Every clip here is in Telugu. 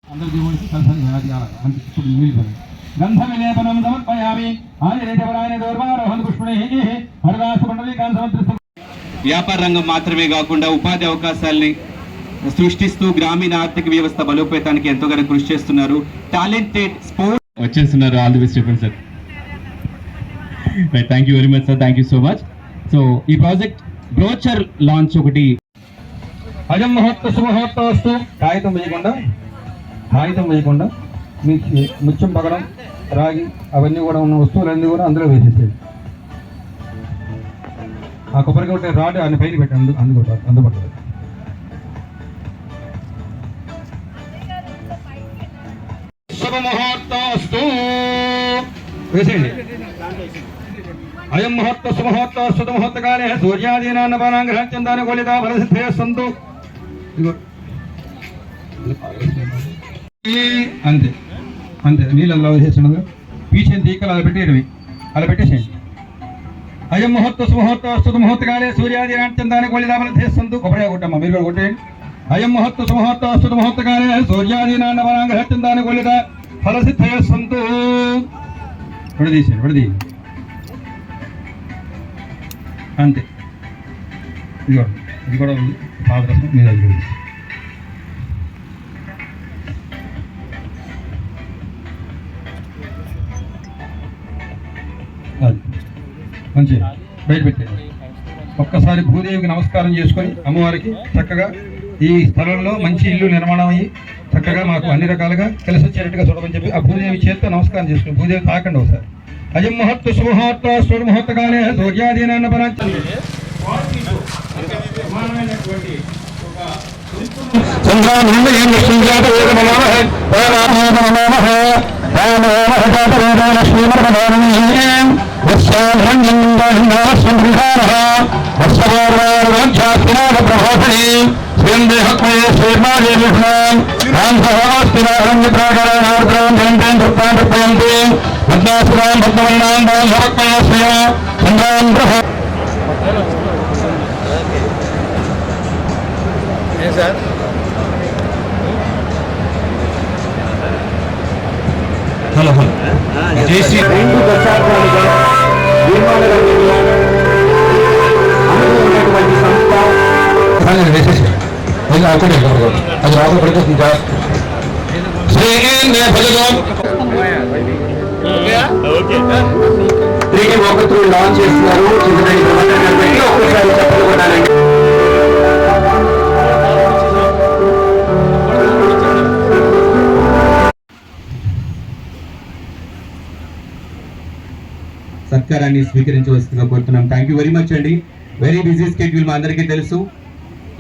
గంధవిలేపనం సమర్పయామి ఆదిరేతవరాయన దౌర్వారోహణ పుష్పణైః హరిదాసు మండలీకాన్ సమర్పిస్తు. వ్యాపార రంగం మాత్రమే కాకుండా ఉపాధి అవకాశాలని సృష్టిస్తూ గ్రామీణ ఆర్థిక వ్యవస్థ బలోపేతానికి ఎంతోగానో కృషి చేస్తున్నారు. టాలెంటెడ్ స్పోర్ట్స్ వచ్చేస్తున్నారు. ఆల్ ది బెస్ట్ చెప్పండి sir. Thank you very much sir, thank you so much. So ఈ ప్రాజెక్ట్ బ్రోచర్ లాంచ్ ఒకటి అజం మహోత్త సుమహోత్తస్తు. కాగితం వేయకుండా మీకు ముత్యం పగడం రాగి అవన్నీ కూడా ఉన్న వస్తువులన్నీ కూడా అందులో వేసేసేది. ఆ కొబ్బరికి ఒకటి రాడు అన్ని పైన పెట్టండి, అందుబాటులో. శుభముహూర్తస్తు వేసేయండి. అయం ముహూర్త సుముహూర్త సుముహూర్తకాలే సూర్యాదీనాన్నపానాం గ్రహచందాన గోళితా ఫలసిద్ధే సంతు. అంతే అంతే, నీళ్ళల్లో వేసేసినగా పీచేని తీకలు అలా పెట్టేసేయండి. అయం ముహూర్త సుముహూర్త సుముహూర్తకాలే సూర్యాదీనాచందాన గోళితా ఫలసిద్ధే సంతు. కొబ్బరి కొట్టమ్మా, మీరు కూడా కొట్టేయండి. అయం ముహూర్త సుముహూర్త సుముహూర్తకాలే సూర్యాదీనాన్నపానాం గ్రహచందాన గోళితా ఫలసిద్ధే సంతు. విడదీసేయండి. అంతే. ఇది కూడా ఉంది పాదరసం మీద. అది మంచి బయట పెట్టండి. ఒక్కసారి భూదేవికి నమస్కారం చేసుకొని అమ్మవారికి చక్కగా ఈ స్థలంలో మంచి ఇల్లు నిర్మాణం అయ్యి చక్కగా మాకు అన్ని రకాలుగా కలిసి వచ్చేటట్టుగా చూడమని చెప్పి ఆ భూదేవి చేతితో నమస్కారం చేసుకుని భూదేవి తాకండి ఒకసారి. అజం ముహూర్త సుముహూర్త సుముహూర్తకాలే సూర్యాదీనాన్నపానాం సార్. హలో జై శ్రీ రెండు దశాబ్దాలుగా నిర్మాణ రంగంలో ఉన్నటువంటి సంస్థ వేసేసి అది రాకపోతే తిరిగి ఒకరు లాంచ్ చేస్తున్నారు. ఒక్కసారి చెప్పాలండి. సత్కారాన్ని స్వీకరించవలసిందిగా కోరుతున్నాం. థ్యాంక్ యూ వెరీ మచ్ అండి. వెరీ బిజీ స్కెడ్యూల్ మా అందరికీ తెలుసు.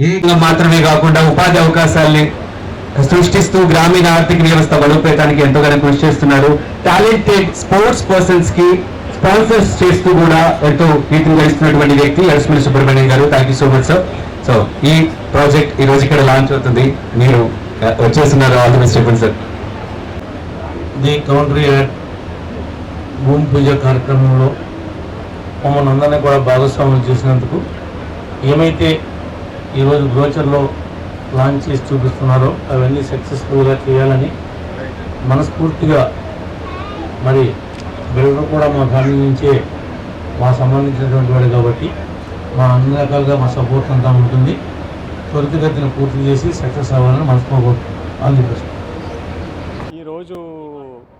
ఏ మాత్రమే కాకుండా ఉపాధి అవకాశాలని సృష్టిస్తూ గ్రామీణ ఆర్థిక వ్యవస్థ బలోపేతానికి ఎంతోగానో కృషి చేస్తున్నారు. టాలెంటెడ్ స్పోర్ట్స్ పర్సన్స్ కి స్పాన్సర్స్ చేస్తూ కూడా ఎంతో కీర్తిని గడిస్తున్నటువంటి వ్యక్తి ఎర్స్మిల్ సుబ్రహ్మణ్యం గారు. Thank you so much sir. So ఈ ప్రాజెక్ట్ ఈ రోజు ఇక్కడ లాంచ్ అవుతుంది. మీరు వచ్చేస్తున్నారు. ఆల్ ది బెస్ట్ చెప్పండి సార్. ది కౌంట్రీ యాడ్ భూమి పూజ కార్యక్రమంలో మమ్మల్ని అందరినీ కూడా భాగస్వామ్యం చేసినందుకు, ఏమైతే ఈరోజు బ్రోచర్లో లాంచ్ చేసి చూపిస్తున్నారో అవన్నీ సక్సెస్ఫుల్గా చేయాలని మనస్ఫూర్తిగా, మరి బిల్డర్ కూడా మా ఫ్యామిలీ నుంచే మా సంబంధించినటువంటి వాడు కాబట్టి మా అన్ని రకాలుగా మా సపోర్ట్ అంతా ఉంటుంది. త్వరితగతిన పూర్తి చేసి సక్సెస్ అవ్వాలని మనస్ఫూర్తిగా ఈరోజు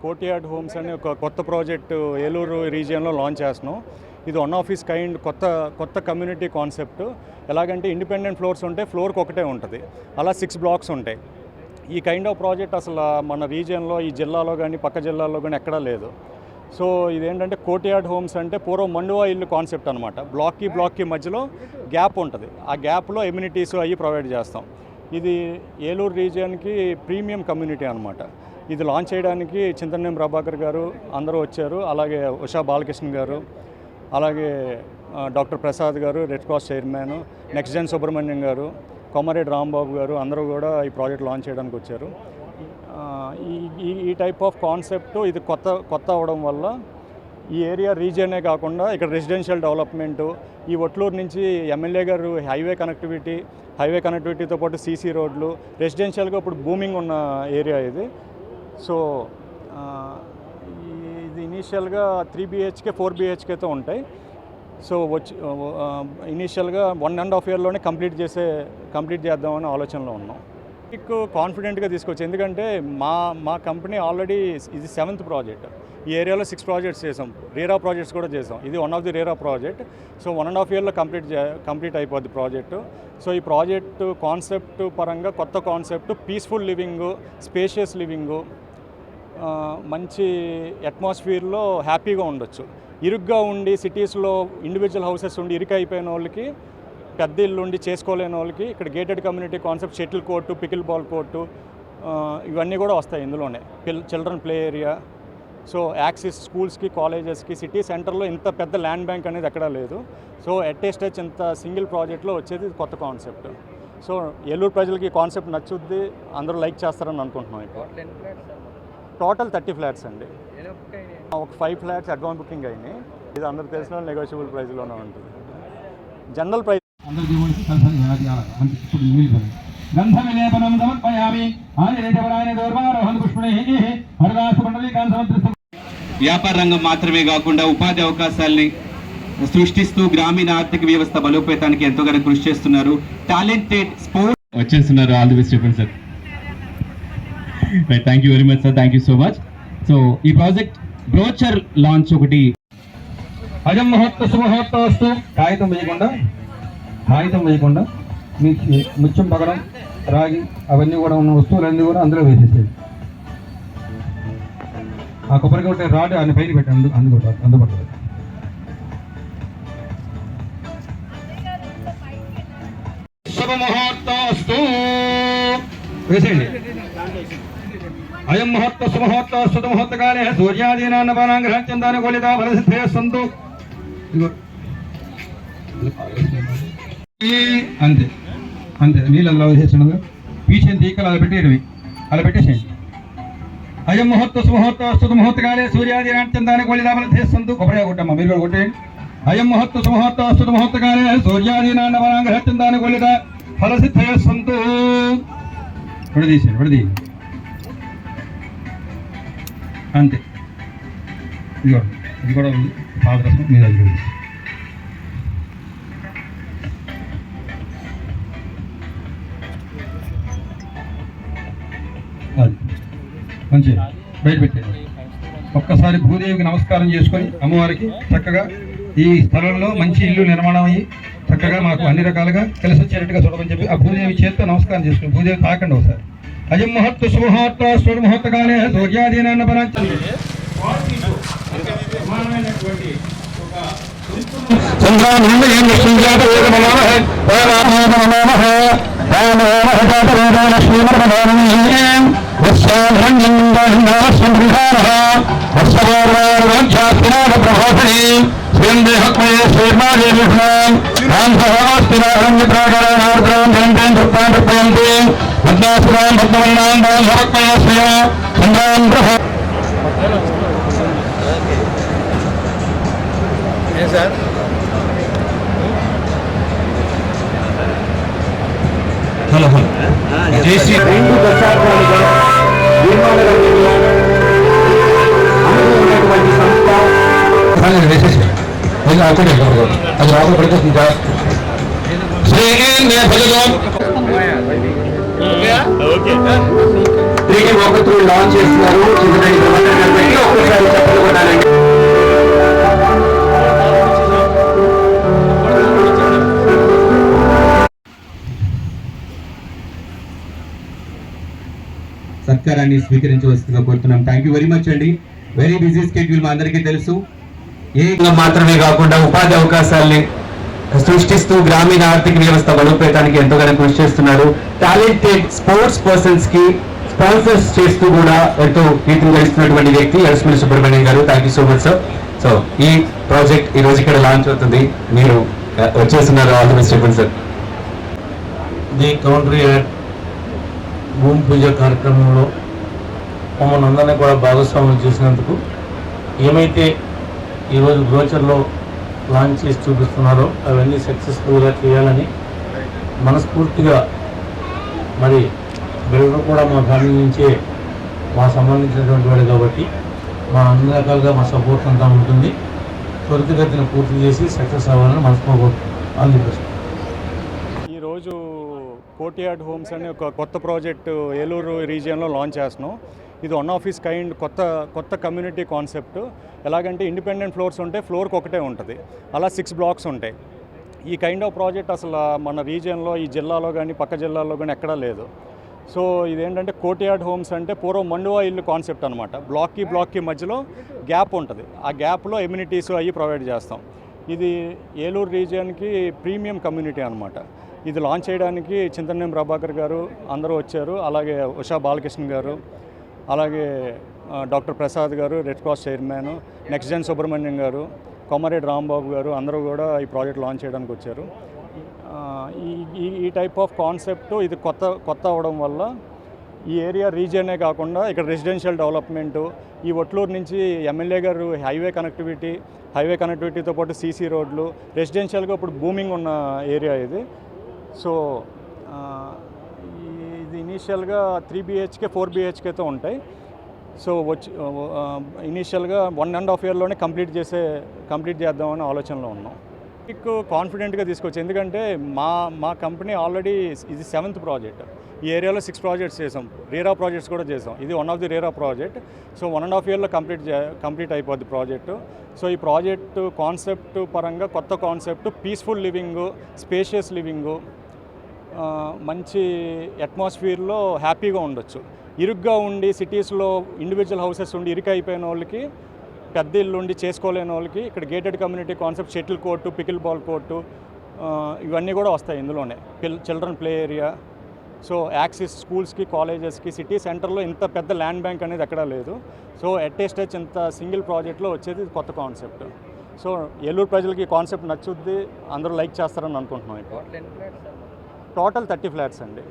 కోటియాడ్ హోమ్స్ అనే ఒక కొత్త ప్రాజెక్టు ఏలూరు రీజియన్లో లాంచ్ చేస్తున్నాం. ఇది వన్ ఆఫ్ ఇస్ కైండ్ కొత్త కమ్యూనిటీ కాన్సెప్ట్. ఎలాగంటే ఇండిపెండెంట్ ఫ్లోర్స్ ఉంటే ఫ్లోర్కి ఒకటే ఉంటుంది, అలా 6 బ్లాక్స్ ఉంటాయి. ఈ కైండ్ ఆఫ్ ప్రాజెక్ట్ అసలు మన రీజియన్లో, ఈ జిల్లాలో కానీ పక్క జిల్లాల్లో కానీ ఎక్కడా లేదు. సో ఇదేంటంటే కోటియాడ్ హోమ్స్ అంటే పూర్వం మండువా ఇల్లు కాన్సెప్ట్ అనమాట. బ్లాక్కి మధ్యలో గ్యాప్ ఉంటుంది, ఆ గ్యాప్లో ఎమ్యూనిటీస్ అవి ప్రొవైడ్ చేస్తాం. ఇది ఏలూరు రీజియన్కి ప్రీమియం కమ్యూనిటీ అనమాట. ఇది లాంచ్ చేయడానికి చింతనేని ప్రభాకర్ గారు అందరూ వచ్చారు. అలాగే ఉషా బాలకృష్ణ గారు, అలాగే doctor Prasad garu red cross chairman, next జెన్ సుబ్రహ్మణ్యం గారు, కొమరెడ్డి రాంబాబు గారు అందరూ కూడా ఈ ప్రాజెక్ట్ లాంచ్ చేయడానికి వచ్చారు. ఈ టైప్ ఆఫ్ కాన్సెప్ట్ ఇది కొత్త అవడం వల్ల ఈ ఏరియా రీజియనే కాకుండా ఇక్కడ రెసిడెన్షియల్ డెవలప్మెంటు, ఈ ఒట్లూరు నుంచి ఎమ్మెల్యే గారు హైవే కనెక్టివిటీ, హైవే కనెక్టివిటీతో పాటు సీసీ రోడ్లు, రెసిడెన్షియల్గా ఇప్పుడు బూమింగ్ ఉన్న ఏరియా ఇది. సో ఇది ఇనీషియల్గా 3 BHK 4 BHKతో ఉంటాయి. సో ఇనీషియల్గా 1.5 yearలోనే కంప్లీట్ చేద్దామని ఆలోచనలో ఉన్నాం. మీకు కాన్ఫిడెంట్గా తీసుకోవచ్చు, ఎందుకంటే మా కంపెనీ ఆల్రెడీ ఇది 7th ప్రాజెక్ట్. ఈ ఏరియాలో 6 ప్రాజెక్ట్స్ చేసాం, రేరా ప్రాజెక్ట్స్ కూడా చేసాం. ఇది one of the RERA project. So 1.5 yearలో కంప్లీట్ అయిపోద్ది ప్రాజెక్టు. సో ఈ ప్రాజెక్టు కాన్సెప్ట్ పరంగా కొత్త concept, peaceful living, spacious living, మంచి అట్మాస్ఫియర్లో హ్యాపీగా ఉండొచ్చు. ఇరుగ్గా ఉండి సిటీస్లో ఇండివిజువల్ హౌసెస్ ఉండి ఇరుకైపోయిన వాళ్ళకి, పెద్ద ఇల్లు ఉండి చేసుకోలేని వాళ్ళకి ఇక్కడ gated community concept, shuttle court, pickle ball court, ఇవన్నీ కూడా వస్తాయి ఇందులోనే. Children play area. So axis స్కూల్స్కి, కాలేజెస్కి, సిటీ సెంటర్లో ఇంత పెద్ద ల్యాండ్ బ్యాంక్ అనేది ఎక్కడా లేదు. సో ఎట్ ఏ స్టేజ్ ఇంత సింగిల్ ప్రాజెక్ట్లో వచ్చేది కొత్త కాన్సెప్ట్. సో ఏలూరు ప్రజలకి కాన్సెప్ట్ నచ్చుద్ది, అందరూ లైక్ చేస్తారని అనుకుంటున్నాం. ఇప్పుడు టోటల్ 30 ఫ్లాట్స్ అండి. ఒక 5 ఫ్లాట్స్ అడ్వాన్స్ బుకింగ్ అయినాయి. ఇది అందరూ తెలిసిన నెగోషియబుల్ ప్రైస్లోనే ఉంటుంది. జనరల్ ప్రైస్ గంధవిలేపనం సమర్పయామి. ఆదిరేతవరాయన దౌర్వారోహణ పుష్పణైః హరిదాస మండలికాన్ సమర్పిస్తు. వ్యాపార రంగం మాత్రమే కాకుండా ఉపాధి అవకాశాలని సృష్టిస్తూ గ్రామీణ ఆర్థిక వ్యవస్థ బలోపేతానికి ఎంతోగానో కృషి చేస్తున్నారు. టాలెంటెడ్ స్పోర్ట్స్ వచ్చేస్తున్నారు. ఆల్ ది బెస్ట్ చెప్పండి sir. Thank you very much sir, thank you so much. So ఈ ప్రాజెక్ట్ బ్రోచర్ లాంచ్ ఒకటి. అజం ముహూర్త శుభముహూర్తస్తు. కాగితం వేయకుండా ముత్యం, పగడం, రాగి అవన్నీ కూడా ఉన్న వస్తువులన్నీ కూడా అందులో వేసేసేది. ఆ కొబ్బరికి ఒకటి రాడ్ ఆయన పైన పెట్టండి, అందుబాటులో. శుభముహూర్తస్తు వేసేయండి. అయం ముహూర్త శుభముహూర్తస్తు. ముహూర్తకాలే సూర్యాదీనాన్నపానాం గ్రహచందాన గోళితా ఫలసిద్ధే సంతు. అంతే నీళ్ళల్లో వేసేసిండగా పీచేని తీకలు అలా పెట్టేయడమే, అలా పెట్టేసేయండి. అయం ముహూర్త శుభముహూర్తస్తు. ముహూర్తకాలే సూర్యాదీనాంచందాన గోళితా ఫలసిద్ధే సంతు. కొబ్బరిగా కొట్టమ్మా, మీరు కూడా కొట్టేయండి. అయం ముహూర్త శుభముహూర్తస్తు. ముహూర్తకాలే సూర్యాదీనాన్నపానాం గ్రహచందాన గోళితా ఫలసిద్ధే సంతు. విడదీసేయండి. అంతే. ఇది కూడా ఉంది పాదరసం మీద. అది మంచిగా బయట పెట్టండి. ఒక్కసారి భూదేవికి నమస్కారం చేసుకొని అమ్మవారికి చక్కగా ఈ స్థలంలో మంచి ఇల్లు నిర్మాణం అయ్యి చక్కగా మాకు అన్ని రకాలుగా కలిసి వచ్చేటట్టుగా చూడమని చెప్పి ఆ భూదేవి చేతితో నమస్కారం చేసుకుని భూదేవి తాకండి ఒకసారి. అజం ముహూర్త శుభముహూర్త ముహూర్తకాలే సూర్యాదీనాన్న సార్ హలో జై శ్రీ అది రాకుండా పడిపోతుంది సార్. ఒకరు లాంచ్ చేస్తున్నారు. ఒక్కసారి చెప్పాలండి. సత్కారాన్ని స్వీకరించవలసిందిగా కోరుతున్నాం. థ్యాంక్ యూ వెరీ మచ్ అండి. వెరీ బిజీ స్కెడ్యూల్ మా అందరికీ తెలుసు. ఏ మాత్రమే కాకుండా ఉపాధి అవకాశాలని సృష్టిస్తూ గ్రామీణ ఆర్థిక వ్యవస్థ బలోపేతానికి ఎంతోగానో కృషి చేస్తున్నారు. టాలెంటెడ్ స్పోర్ట్స్ పర్సన్స్ కి స్పాన్సర్స్ చేస్తూ కూడా ఎంతో కీర్తిని గడిస్తున్నటువంటి వ్యక్తి ఎడస్మిల్లి సుబ్రహ్మణ్యం గారు. Thank you so much sir. So ఈ ప్రాజెక్ట్ ఈ రోజు ఇక్కడ లాంచ్ అవుతుంది. మీరు వచ్చేస్తున్నారు. ఆల్ ది బెస్ట్ చెప్పండి సార్. ది కౌంట్రీ యాడ్ భూమి పూజ కార్యక్రమంలో మమ్మల్ని అందరినీ కూడా భాగస్వామ్యం చేసినందుకు, ఏమైతే ఈరోజు బ్రోచర్లో లాంచ్ చేసి చూపిస్తున్నారో అవన్నీ సక్సెస్ఫుల్గా చేయాలని మనస్ఫూర్తిగా మరి బిల్డర్ కూడా మా ఫ్యామిలీ నుంచే మా సంబంధించినటువంటి వాడు కాబట్టి మా అన్ని రకాలుగా మా సపోర్ట్ అంతా ఉంటుంది. త్వరితగతిన పూర్తి చేసి సక్సెస్ అవ్వాలని మనస్ఫూర్తి. ఈరోజు కోటియార్డ్ హోమ్స్ అనే ఒక కొత్త ప్రాజెక్టు ఏలూరు రీజియన్లో లాంచ్ చేస్తున్నాం. ఇది వన్ ఆఫ్ ఇస్ కైండ్ కొత్త కమ్యూనిటీ కాన్సెప్ట్. ఎలాగంటే ఇండిపెండెంట్ ఫ్లోర్స్ ఉంటే ఫ్లోర్కి ఒకటే ఉంటుంది, అలా 6 బ్లాక్స్ ఉంటాయి. ఈ కైండ్ ఆఫ్ ప్రాజెక్ట్ అసలు మన రీజియన్లో, ఈ జిల్లాలో కానీ పక్క జిల్లాల్లో కానీ ఎక్కడా లేదు. సో ఇదేంటంటే కోటియార్డ్ హోమ్స్ అంటే పూర్వం మండువా ఇల్లు కాన్సెప్ట్ అనమాట. బ్లాక్కి మధ్యలో గ్యాప్ ఉంటుంది, ఆ గ్యాప్లో ఎమ్యూనిటీస్ అవి ప్రొవైడ్ చేస్తాం. ఇది ఏలూరు రీజియన్కి ప్రీమియం కమ్యూనిటీ అనమాట. ఇది లాంచ్ చేయడానికి చింతనేని ప్రభాకర్ గారు అందరూ వచ్చారు, అలాగే ఉషా బాలకృష్ణ గారు, అలాగే doctor Prasad garu red cross chairman, next జెన్ సుబ్రహ్మణ్యం గారు, కొమరెడ్డి రాంబాబు గారు అందరూ కూడా ఈ ప్రాజెక్ట్ లాంచ్ చేయడానికి వచ్చారు. ఈ టైప్ ఆఫ్ కాన్సెప్ట్ ఇది కొత్త అవడం వల్ల ఈ ఏరియా రీజియనే కాకుండా ఇక్కడ రెసిడెన్షియల్ డెవలప్మెంటు, ఈ ఒట్లూరు నుంచి ఎమ్మెల్యే గారు హైవే కనెక్టివిటీతో పాటు సీసీ రోడ్లు, రెసిడెన్షియల్గా ఇప్పుడు బూమింగ్ ఉన్న ఏరియా ఇది. సో ఇది ఇనీషియల్గా 3 BHK 4 BHKతో ఉంటాయి. సో ఇనీషియల్గా 1.5 ఇయర్లోనే కంప్లీట్ చేద్దామని ఆలోచనలో ఉన్నాం. మీకు కాన్ఫిడెంట్గా తీసుకోవచ్చు, ఎందుకంటే మా కంపెనీ ఆల్రెడీ ఇది 7th ప్రాజెక్ట్. ఈ ఏరియాలో 6 ప్రాజెక్ట్స్ చేసాం, రేరా ప్రాజెక్ట్స్ కూడా చేసాం. ఇది one of the RERA project. So 1.5 ఇయర్లో కంప్లీట్ అయిపోద్ది ప్రాజెక్టు. సో ఈ ప్రాజెక్టు కాన్సెప్ట్ పరంగా కొత్త concept, peaceful living, spacious living, మంచి అట్మాస్ఫియర్లో హ్యాపీగా ఉండొచ్చు. ఇరుగ్గా ఉండి సిటీస్లో ఇండివిజువల్ హౌసెస్ ఉండి ఇరుకైపోయిన వాళ్ళకి, పెద్ద ఇల్లు ఉండి చేసుకోలేని వాళ్ళకి ఇక్కడ gated community concept, shuttle court, pickle ball court ఇవన్నీ కూడా వస్తాయి ఇందులోనే. Children play area. So axis స్కూల్స్కి, కాలేజెస్కి, సిటీ సెంటర్లో ఇంత పెద్ద ల్యాండ్ బ్యాంక్ అనేది ఎక్కడా లేదు. సో ఎట్ ఏ స్టెచ్ ఇంత సింగిల్ ప్రాజెక్ట్లో వచ్చేది కొత్త కాన్సెప్ట్. సో ఏలూరు ప్రజలకి ఈ కాన్సెప్ట్ నచ్చుద్ది, అందరూ లైక్ చేస్తారని అనుకుంటున్నాం. ఇప్పుడు టోటల్ 30 ఫ్లాట్స్ అండి.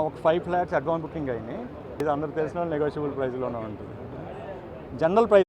ఒక 5 ఫ్లాట్స్ అడ్వాన్స్ బుకింగ్ అయినాయి. ఇది అందరూ తెలిసిన నెగోషియబుల్ ప్రైస్లోనే ఉంటుంది. General price